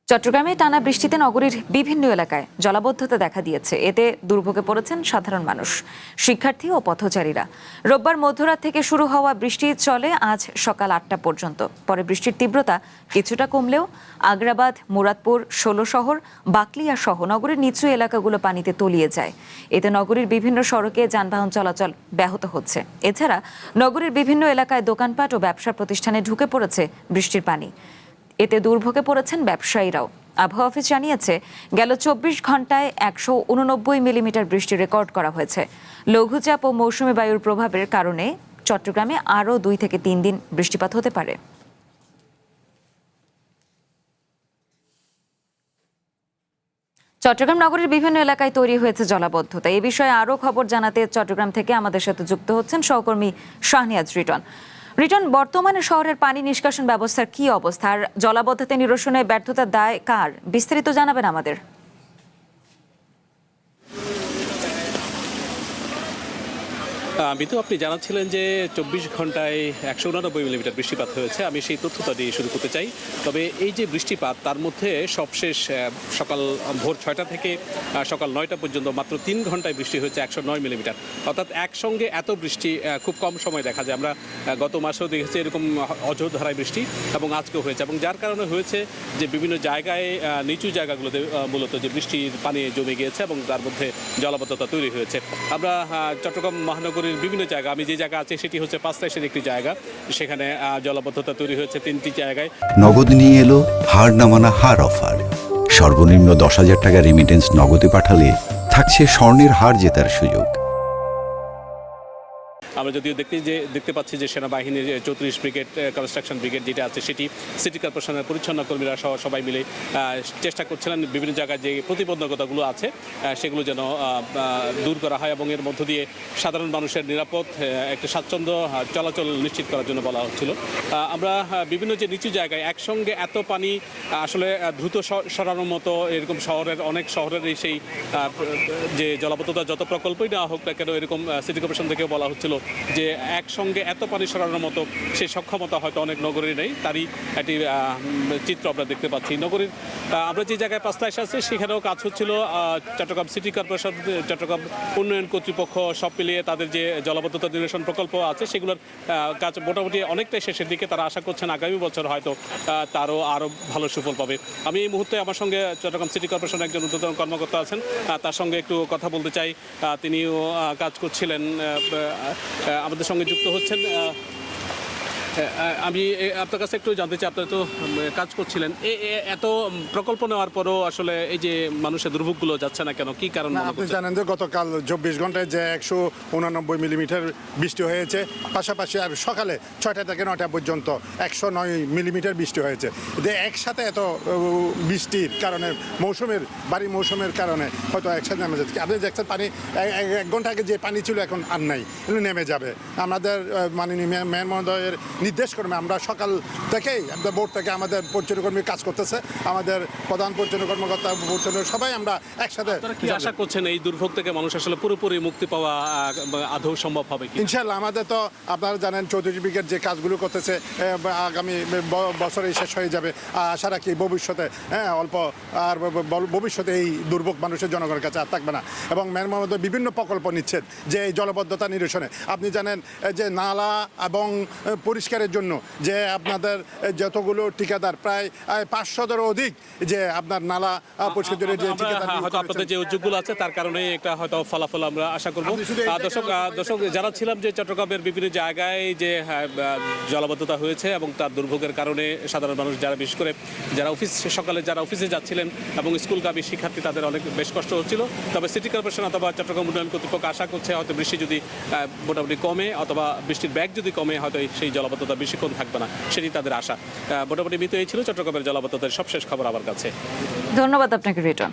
চট্টগ্রামে টানা বৃষ্টিতে নগরীর বিভিন্ন এলাকায় জলাবদ্ধতা দেখা দিয়েছে। এতে দুর্ভোগে পড়েছেন সাধারণ মানুষ, শিক্ষার্থী ও পথচারীরা। রোববার মধ্যরাত থেকে শুরু হওয়া বৃষ্টি চলে আজ সকাল ৮টা পর্যন্ত। পরে বৃষ্টির তীব্রতা কিছুটা কমলেও আগ্রাবাদ, মুরাদপুর, ১৬ শহর, বাকলিয়া সহ নগরীর নিচু এলাকাগুলো পানিতে তলিয়ে যায়। এতে নগরীর বিভিন্ন সড়কে যানবাহন চলাচল ব্যাহত হচ্ছে। এছাড়া নগরীর বিভিন্ন এলাকায় দোকানপাট ও ব্যবসা প্রতিষ্ঠানে ঢুকে পড়েছে বৃষ্টির পানি। এতে দুর্ভোগে পড়েছেন ব্যবসায়ীরাও। আবহাওয়া অফিস জানিয়েছে, গেল ২৪ ঘন্টায় ১৮৯ মিলিমিটার বৃষ্টি রেকর্ড করা হয়েছে। লঘুচাপ ও মৌসুমী বায়ুর প্রভাবের কারণে চট্টগ্রামে আরও ২ থেকে ৩ দিন বৃষ্টিপাত হতে পারে। চট্টগ্রাম নগরীর বিভিন্ন এলাকায় তৈরি হয়েছে জলাবদ্ধতা। এই বিষয়ে আরও খবর জানাতে চট্টগ্রাম থেকে আমাদের সাথে যুক্ত হচ্ছেন সহকর্মী শাহনিয়াজ রিটন। রিটন, বর্তমানে শহরের পানি নিষ্কাশন ব্যবস্থার কি অবস্থা, আর জলাবদ্ধতা নিরসনে ব্যর্থতার দায় কার, বিস্তারিত জানাবেন আমাদের। মিতু, আপনি জানাচ্ছিলেন যে ২৪ ঘন্টায় ১৮৯ মিলিমিটার বৃষ্টিপাত হয়েছে। আমি সেই তথ্যটা দিয়ে শুরু করতে চাই। তবে এই যে বৃষ্টিপাত, তার মধ্যে সবশেষ সকাল ভোর ৬টা থেকে সকাল ৯টা পর্যন্ত মাত্র ৩ ঘন্টায় বৃষ্টি হয়েছে ১০৯ মিলিমিটার। অর্থাৎ একসঙ্গে এত বৃষ্টি খুব কম সময় দেখা যায়। আমরা গত মাসেও দেখেছি এরকম অঝোরধারায় বৃষ্টি, এবং আজকেও হয়েছে, এবং যার কারণে হয়েছে যে বিভিন্ন জায়গায় নিচু জায়গাগুলোতে মূলত যে বৃষ্টির পানি জমে গিয়েছে এবং তার মধ্যে জলাবদ্ধতা তৈরি হয়েছে। আমরা চট্টগ্রাম মহানগরীর বিভিন্ন জায়গা, আমি যে জায়গা আছে সেটি হচ্ছে ৫ তাইশের একটি জায়গা, সেখানে জলাবদ্ধতা তৈরি হয়েছে ৩টি জায়গায়। নগদ নিয়ে এলো হার নামানা হার অফার। সর্বনিম্ন ১০,০০০ টাকা রেমিটেন্স নগদে পাঠালে থাকছে স্বর্ণের হার জেতার সুযোগ। আমরা যদিও দেখতে পাচ্ছি যে সেনাবাহিনীর ৩৪ ব্রিগেড, কনস্ট্রাকশন ব্রিগেড যেটা আছে, সেটি সিটি কর্পোরেশনের পরিচ্ছন্ন কর্মীরা সহ সবাই মিলে চেষ্টা করছিলেন বিভিন্ন জায়গায় যে প্রতিবন্ধকতাগুলো আছে সেগুলো যেন দূর করা হয়, এবং এর মধ্য দিয়ে সাধারণ মানুষের নিরাপদ একটা স্বাচ্ছন্দ্য চলাচল নিশ্চিত করার জন্য বলা হচ্ছিল। আমরা বিভিন্ন যে নিচু জায়গায় একসঙ্গে এত পানি আসলে দ্রুত সরানোর মতো এরকম অনেক শহরের সেই যে জলাবদ্ধতা যত প্রকল্পই নেওয়া হোক না কেন, এরকম সিটি কর্পোরেশন থেকেও বলা হচ্ছিল যে একসঙ্গে এত পানি সরানোর মতো সেই সক্ষমতা হয়তো অনেক নগরীর নেই। তারই একটি চিত্র আমরা দেখতে পাচ্ছি। নগরীর আমরা যে জায়গায় ৫ তাইশ আছে সেখানেও কাজ হচ্ছিল। চট্টগ্রাম সিটি কর্পোরেশন, চট্টগ্রাম উন্নয়ন কর্তৃপক্ষ সব মিলিয়ে তাদের যে জলাবদ্ধতা নিরসন প্রকল্প আছে সেগুলোর কাজ মোটামুটি অনেকটাই শেষের দিকে। তারা আশা করছেন আগামী বছর হয়তো আরও ভালো সুফল পাবে। আমি এই মুহূর্তে আমার সঙ্গে চট্টগ্রাম সিটি কর্পোরেশনের একজন ঊর্ধ্বতন কর্মকর্তা আছেন, তার সঙ্গে একটু কথা বলতে চাই। তিনিও কাজ করছিলেন, আমাদের সঙ্গে যুক্ত হচ্ছেন। আমি আপনার কাছে একটু জানতে চাই, আপনারা তো কাজ করছিলেন, এত প্রকল্প নেওয়ার পরও আসলে এই যে মানুষের দুর্ভোগগুলো যাচ্ছে না কেন, কি কারণ? আপনি জানেন যে গতকাল ২৪ ঘন্টায় যে ১৮৯ মিলিমিটার বৃষ্টি হয়েছে, পাশাপাশি আর সকালে ৬টা থেকে ৯টা পর্যন্ত ১০৯ মিলিমিটার বৃষ্টি হয়েছে। যে একসাথে এত বৃষ্টির কারণে বাড়ি মৌসুমের কারণে হয়তো একসাথে নেমে যাচ্ছে। আপনি দেখছেন পানি ১ ঘন্টা আগে যে পানি ছিল এখন আর নাই, এগুলো নেমে যাবে। আমাদের মাননীয় মেয়র মহোদয়ের নির্দেশ করবে, আমরা সকাল থেকেই বোর্ড থেকে আমাদের পরিচালনা কর্মী কাজ করতেছে, আমাদের প্রধান পরিচালনা কর্মকর্তা, সবাই আমরা একসাথে। কি আশা করছেন এই দুর্ভোগ থেকে মানুষ আসলে পুরোপুরি মুক্তি পাওয়া আদৌ সম্ভব হবে কি? ইনশাআল্লাহ। আমাদের তো আপনারা জানেন ৩৪ ব্রিগেড যে কাজগুলো করতেছে আগামী বছরে শেষ হয়ে যাবে। আশা রাখি ভবিষ্যতে অল্প আর ভবিষ্যতে এই দুর্ভোগ মানুষের জনগণের কাছে আর থাকবে না। এবং মেয়র মহোদয় বিভিন্ন প্রকল্প নিচ্ছেন যে এই জলবদ্ধতা নিরসনে। আপনি জানেন যে নালা এবং পরিষ্কারের জন্য যে আপনাদের যতগুলো ঠিকাদার, প্রায় ৫০০-এর অধিক যে আপনার নালা পরিষ্কারের জন্য যে ঠিকাদার, হয়তো আপনাদের যে উদ্যোগগুলো আছে তার কারণে একটা হয়তো ফলাফল আমরা আশা করব। দর্শক যারা ছিলাম যে চট্টগ্রামের বিভিন্ন জায়গায় যে জলাবদ্ধতা হয়েছে এবং তার দুর্ভোগের কারণে সাধারণ মানুষ যারা, বিশেষ করে যারা সকালে যারা অফিসে যাচ্ছিলেন এবং স্কুলগামী শিক্ষার্থী, তাদের অনেক বেশ কষ্ট হচ্ছিল। তবে সিটি কর্পোরেশন অথবা চট্টগ্রাম উন্নয়ন কর্তৃপক্ষ আশা করছে হয়তো বৃষ্টি যদি মোটামুটি কমে অথবা বৃষ্টির ব্যাগ যদি কমে, হয়তো সেই জলাবদ্ধতা বেশিক্ষণ থাকবে না, সেটি তাদের আশা। মোটামুটি এই ছিল চট্টগ্রামের জলাবদ্ধতার সবশেষ খবর আমার কাছে। ধন্যবাদ আপনাকে রিটন।